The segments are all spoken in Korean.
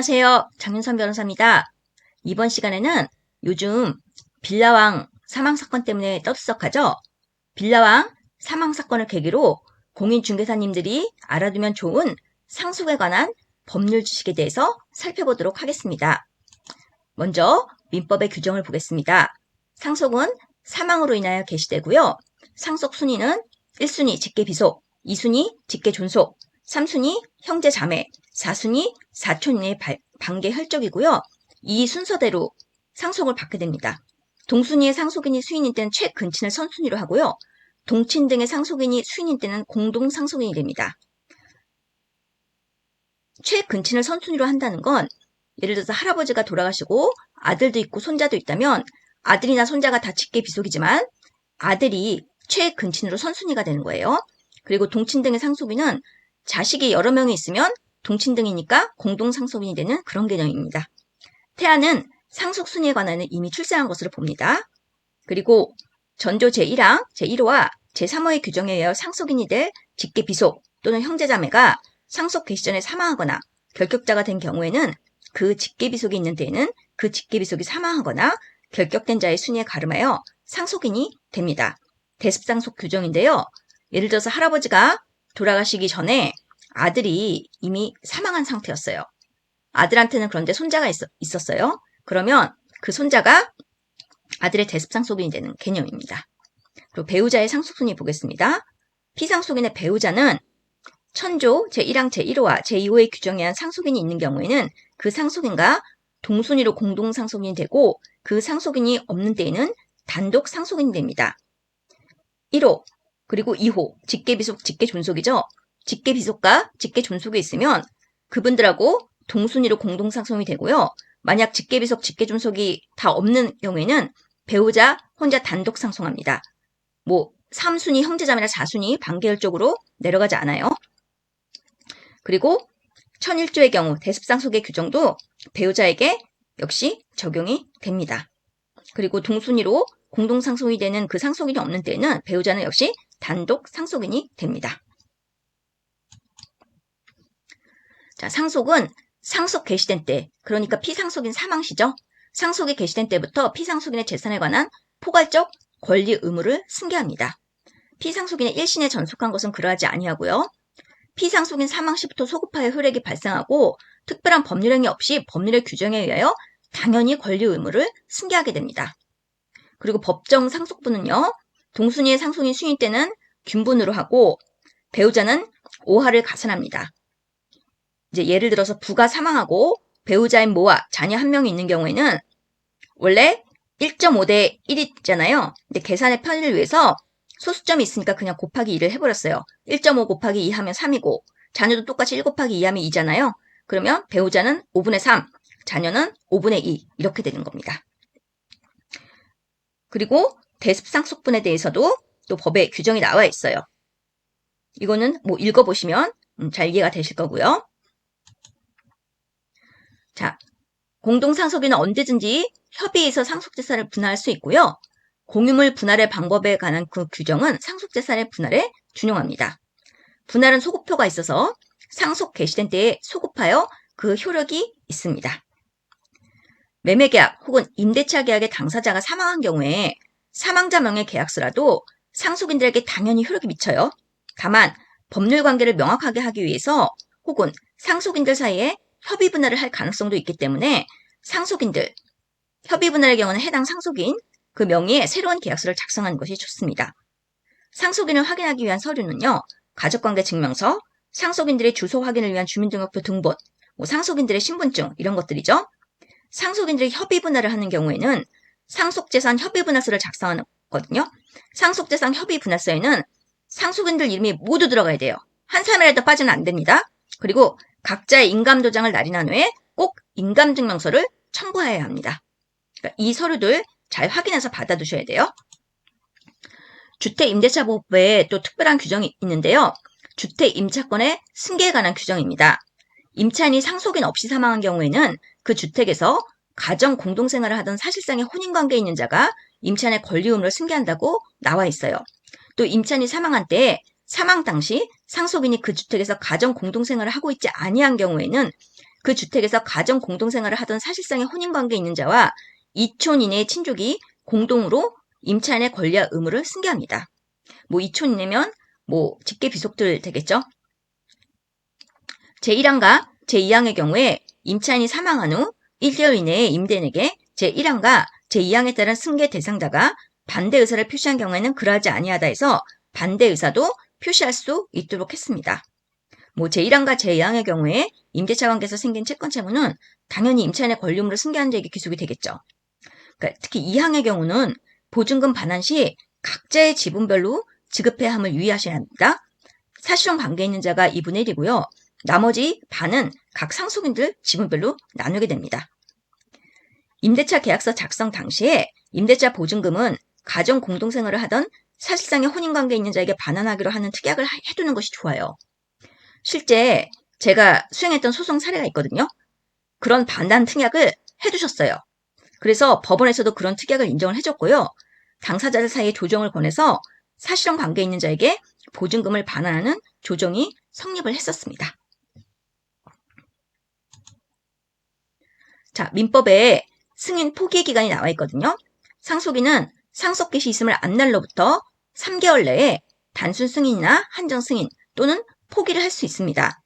안녕하세요. 장윤선 변호사입니다. 이번 시간에는 요즘 빌라왕 사망사건 때문에 떠들썩하죠? 빌라왕 사망사건을 계기로 공인중개사님들이 알아두면 좋은 상속에 관한 법률 지식에 대해서 살펴보도록 하겠습니다. 먼저 민법의 규정을 보겠습니다. 상속은 사망으로 인하여 개시되고요. 상속 순위는 1순위 직계비속, 2순위 직계존속, 3순위 형제자매, 4순위 사촌 이내 반계 혈족이고요. 이 순서대로 상속을 받게 됩니다. 동순위의 상속인이 수인인 때는 최근친을 선순위로 하고요. 동친 등의 상속인이 수인인 때는 공동상속인이 됩니다. 최근친을 선순위로 한다는 건 예를 들어서 할아버지가 돌아가시고 아들도 있고 손자도 있다면 아들이나 손자가 다 직계비속이지만 아들이 최근친으로 선순위가 되는 거예요. 그리고 동친 등의 상속인은 자식이 여러 명이 있으면 동친 등이니까 공동상속인이 되는 그런 개념입니다. 태아는 상속순위에 관하여는 이미 출생한 것으로 봅니다. 그리고 전조 제1항, 제1호와 제3호의 규정에 의하여 상속인이 될 직계비속 또는 형제자매가 상속 개시 전에 사망하거나 결격자가 된 경우에는 그 직계비속이 있는 데에는 그 직계비속이 사망하거나 결격된 자의 순위에 가름하여 상속인이 됩니다. 대습상속 규정인데요. 예를 들어서 할아버지가 돌아가시기 전에 아들이 이미 사망한 상태였어요. 아들한테는 그런데 손자가 있었어요. 그러면 그 손자가 아들의 대습상속인이 되는 개념입니다. 그리고 배우자의 상속순위 보겠습니다. 피상속인의 배우자는 천조 제1항 제1호와 제2호의 규정에 의한 상속인이 있는 경우에는 그 상속인과 동순위로 공동상속인이 되고 그 상속인이 없는 때에는 단독 상속인이 됩니다. 1호 그리고 2호 직계비속 직계존속이죠. 직계비속과 직계존속이 있으면 그분들하고 동순위로 공동상속이 되고요. 만약 직계비속 직계존속이 다 없는 경우에는 배우자 혼자 단독 상속합니다. 3순위 형제자매나 4순위 반계열적으로 내려가지 않아요. 그리고 1001조의 경우 대습상속의 규정도 배우자에게 역시 적용이 됩니다. 그리고 동순위로 공동상속이 되는 그 상속인이 없는 때에는 배우자는 역시 단독 상속인이 됩니다. 자, 상속은 상속 개시된 때, 그러니까 피상속인 사망시죠. 상속이 개시된 때부터 피상속인의 재산에 관한 포괄적 권리 의무를 승계합니다. 피상속인의 1신에 전속한 것은 그러하지 아니하고요. 피상속인 사망시부터 소급하여 효력이 발생하고 특별한 법률행위 없이 법률의 규정에 의하여 당연히 권리 의무를 승계하게 됩니다. 그리고 법정 상속분은요. 동순위의 상속인 수인 때는 균분으로 하고 배우자는 5하를 가산합니다. 이제 예를 들어서 부가 사망하고 배우자인 모와 자녀 한 명이 있는 경우에는 원래 1.5대 1이잖아요. 근데 계산의 편의를 위해서 소수점이 있으니까 그냥 곱하기 2를 해버렸어요. 1.5 곱하기 2 하면 3이고 자녀도 똑같이 1 곱하기 2 하면 2잖아요. 그러면 배우자는 5분의 3, 자녀는 5분의 2 이렇게 되는 겁니다. 그리고 대습상속분에 대해서도 또 법에 규정이 나와 있어요. 이거는 읽어보시면 잘 이해가 되실 거고요. 자, 공동상속인은 언제든지 협의해서 상속재산을 분할할 수 있고요. 공유물 분할의 방법에 관한 그 규정은 상속재산의 분할에 준용합니다. 분할은 소급표가 있어서 상속 개시된 때에 소급하여 그 효력이 있습니다. 매매계약 혹은 임대차 계약의 당사자가 사망한 경우에 사망자 명의 계약서라도 상속인들에게 당연히 효력이 미쳐요. 다만 법률 관계를 명확하게 하기 위해서 혹은 상속인들 사이에 협의 분할을 할 가능성도 있기 때문에 상속인들, 협의 분할의 경우는 해당 상속인 그 명의의 새로운 계약서를 작성하는 것이 좋습니다. 상속인을 확인하기 위한 서류는요. 가족관계 증명서, 상속인들의 주소 확인을 위한 주민등록부 등본, 상속인들의 신분증 이런 것들이죠. 상속인들이 협의 분할을 하는 경우에는 상속재산 협의 분할서를 작성하거든요. 상속재산 협의 분할서에는 상속인들 이름이 모두 들어가야 돼요. 한 사람이라도 빠지면 안 됩니다. 그리고 각자의 인감도장을 날인한 후에 꼭 인감증명서를 첨부해야 합니다. 그러니까 이 서류들 잘 확인해서 받아두셔야 돼요. 주택임대차보호법에 또 특별한 규정이 있는데요. 주택임차권의 승계에 관한 규정입니다. 임차인이 상속인 없이 사망한 경우에는 그 주택에서 가정 공동생활을 하던 사실상의 혼인관계에 있는 자가 임차인의 권리 의무를 승계한다고 나와 있어요. 또 임차인이 사망한 때에 사망 당시 상속인이 그 주택에서 가정 공동생활을 하고 있지 아니한 경우에는 그 주택에서 가정 공동생활을 하던 사실상의 혼인관계에 있는 자와 이촌 이내의 친족이 공동으로 임차인의 권리와 의무를 승계합니다. 뭐 이촌 이내면 뭐 직계 비속들 되겠죠. 제1항과 제2항의 경우에 임차인이 사망한 후 1개월 이내에 임대인에게 제1항과 제2항에 따른 승계 대상자가 반대 의사를 표시한 경우에는 그러하지 아니하다 해서 반대 의사도 표시할 수 있도록 했습니다. 뭐 제1항과 제2항의 경우에 임대차 관계에서 생긴 채권 채무는 당연히 임차인의 권리 의무를 승계하는 자에게 기속이 되겠죠. 그러니까 특히 2항의 경우는 보증금 반환 시 각자의 지분별로 지급해야 함을 유의하셔야 합니다. 사실혼 관계에 있는 자가 2분의 1이고요. 나머지 반은 각 상속인들 지분별로 나누게 됩니다. 임대차 계약서 작성 당시에 임대차 보증금은 가정 공동생활을 하던 사실상의 혼인관계에 있는 자에게 반환하기로 하는 특약을 해두는 것이 좋아요. 실제 제가 수행했던 소송 사례가 있거든요. 그런 반환 특약을 해두셨어요. 그래서 법원에서도 그런 특약을 인정을 해줬고요. 당사자들 사이에 조정을 권해서 사실혼 관계에 있는 자에게 보증금을 반환하는 조정이 성립을 했었습니다. 자, 민법에 승인 포기 기간이 나와 있거든요. 상속인은 상속 개시 있음을 안 날로부터 3개월 내에 단순 승인이나 한정 승인 또는 포기를 할 수 있습니다.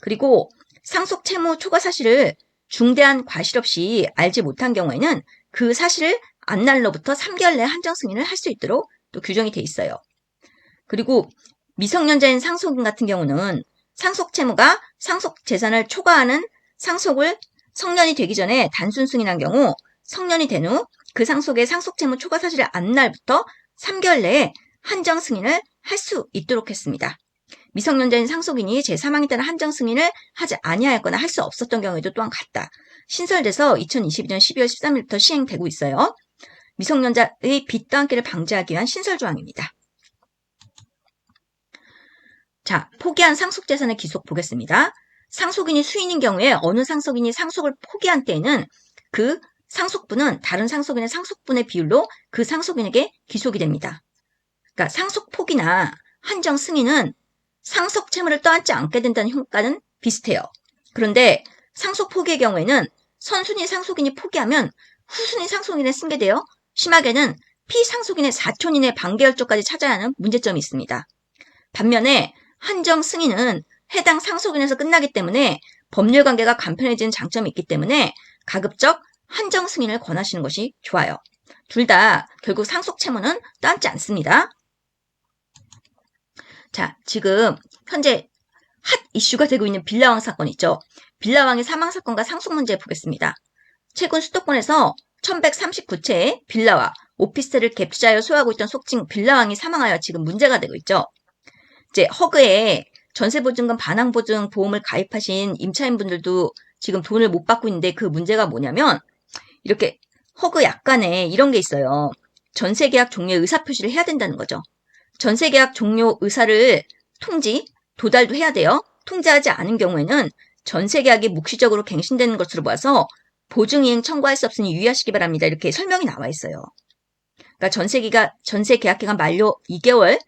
그리고 상속 채무 초과 사실을 중대한 과실 없이 알지 못한 경우에는 그 사실을 안 날로부터 3개월 내에 한정 승인을 할 수 있도록 또 규정이 돼 있어요. 그리고 미성년자인 상속인 같은 경우는 상속 채무가 상속 재산을 초과하는 상속을 성년이 되기 전에 단순 승인한 경우 성년이 된 후 그 상속의 상속 채무 초과 사실을 안 날부터 3개월 내에 한정 승인을 할 수 있도록 했습니다. 미성년자인 상속인이 제3항에 따른 한정 승인을 하지 아니하였거나 할 수 없었던 경우에도 또한 같다. 신설돼서 2022년 12월 13일부터 시행되고 있어요. 미성년자의 빚 떠안기를 방지하기 위한 신설조항입니다. 자, 포기한 상속재산의 기속 보겠습니다. 상속인이 수인인 경우에 어느 상속인이 상속을 포기한 때에는 그 상속분은 다른 상속인의 상속분의 비율로 그 상속인에게 기속이 됩니다. 그러니까 상속 포기나 한정 승인은 상속 채무를 떠안지 않게 된다는 효과는 비슷해요. 그런데 상속 포기의 경우에는 선순위 상속인이 포기하면 후순위 상속인에 승계되어 심하게는 피상속인의 4촌 이내 반계열조까지 찾아야 하는 문제점이 있습니다. 반면에 한정 승인은 해당 상속인에서 끝나기 때문에 법률 관계가 간편해지는 장점이 있기 때문에 가급적 한정 승인을 권하시는 것이 좋아요. 둘 다 결국 상속 채무는 떠안지 않습니다. 자, 지금 현재 핫 이슈가 되고 있는 빌라왕 사건 있죠. 빌라왕의 사망 사건과 상속 문제 보겠습니다. 최근 수도권에서 1139채의 빌라와 오피스텔을 갭투자하여 소유하고 있던 속칭 빌라왕이 사망하여 지금 문제가 되고 있죠. 이제 허그에 전세보증금 반환보증 보험을 가입하신 임차인분들도 지금 돈을 못 받고 있는데 그 문제가 뭐냐면 이렇게 허그 약관에 이런 게 있어요. 전세계약 종료의 의사표시를 해야 된다는 거죠. 전세계약 종료 의사를 도달도 해야 돼요. 통지하지 않은 경우에는 전세계약이 묵시적으로 갱신되는 것으로 봐서 보증이행 청구할 수 없으니 유의하시기 바랍니다. 이렇게 설명이 나와 있어요. 그러니까 전세계약 기간 만료 2개월,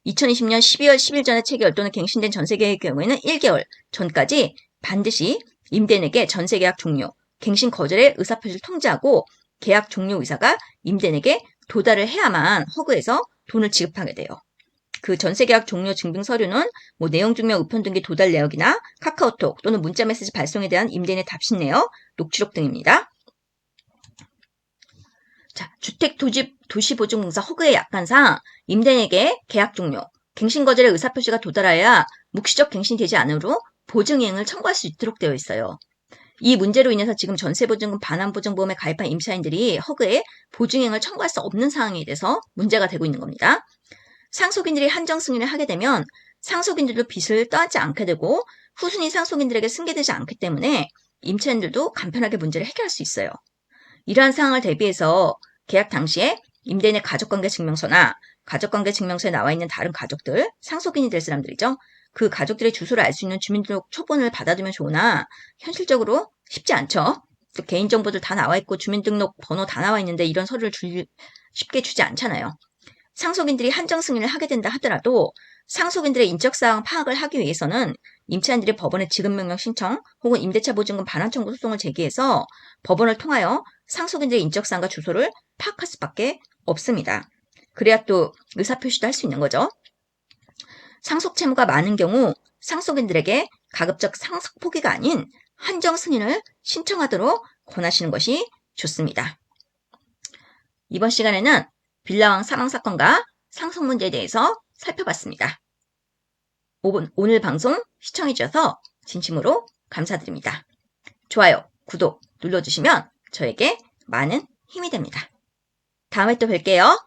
2020년 12월 10일 전에 체결 또는 갱신된 전세계약의 경우에는 1개월 전까지 반드시 임대인에게 전세계약 종료, 갱신 거절의 의사표시를 통지하고 계약 종료 의사가 임대인에게 도달을 해야만 허그에서 돈을 지급하게 돼요. 그 전세계약 종료 증빙 서류는 뭐 내용 증명 우편 등기 도달 내역이나 카카오톡 또는 문자 메시지 발송에 대한 임대인의 답신 내역, 녹취록 등입니다. 자, 주택도시보증공사 허그의 약관상 임대인에게 계약 종료, 갱신 거절의 의사표시가 도달하여야 묵시적 갱신이 되지 않으므로 보증이행을 청구할 수 있도록 되어 있어요. 이 문제로 인해서 지금 전세보증금 반환보증보험에 가입한 임차인들이 허그에 보증이행을 청구할 수 없는 상황에 대해서 문제가 되고 있는 겁니다. 상속인들이 한정 승인을 하게 되면 상속인들도 빚을 떠안지 않게 되고 후순위 상속인들에게 승계되지 않기 때문에 임차인들도 간편하게 문제를 해결할 수 있어요. 이러한 상황을 대비해서 계약 당시에 임대인의 가족관계증명서나 가족관계증명서에 나와 있는 다른 가족들, 상속인이 될 사람들이죠. 그 가족들의 주소를 알 수 있는 주민등록 초본을 받아두면 좋으나 현실적으로 쉽지 않죠. 또 개인정보들 다 나와 있고 주민등록 번호 다 나와 있는데 이런 서류를 쉽게 주지 않잖아요. 상속인들이 한정 승인을 하게 된다 하더라도 상속인들의 인적사항 파악을 하기 위해서는 임차인들이 법원에 지급명령 신청 혹은 임대차 보증금 반환 청구 소송을 제기해서 법원을 통하여 상속인들의 인적사항과 주소를 파악할 수밖에 없습니다. 그래야 또 의사표시도 할 수 있는 거죠. 상속 채무가 많은 경우 상속인들에게 가급적 상속 포기가 아닌 한정 승인을 신청하도록 권하시는 것이 좋습니다. 이번 시간에는 빌라왕 사망 사건과 상속 문제에 대해서 살펴봤습니다. 오늘 방송 시청해주셔서 진심으로 감사드립니다. 좋아요, 구독 눌러주시면 저에게 많은 힘이 됩니다. 다음에 또 뵐게요.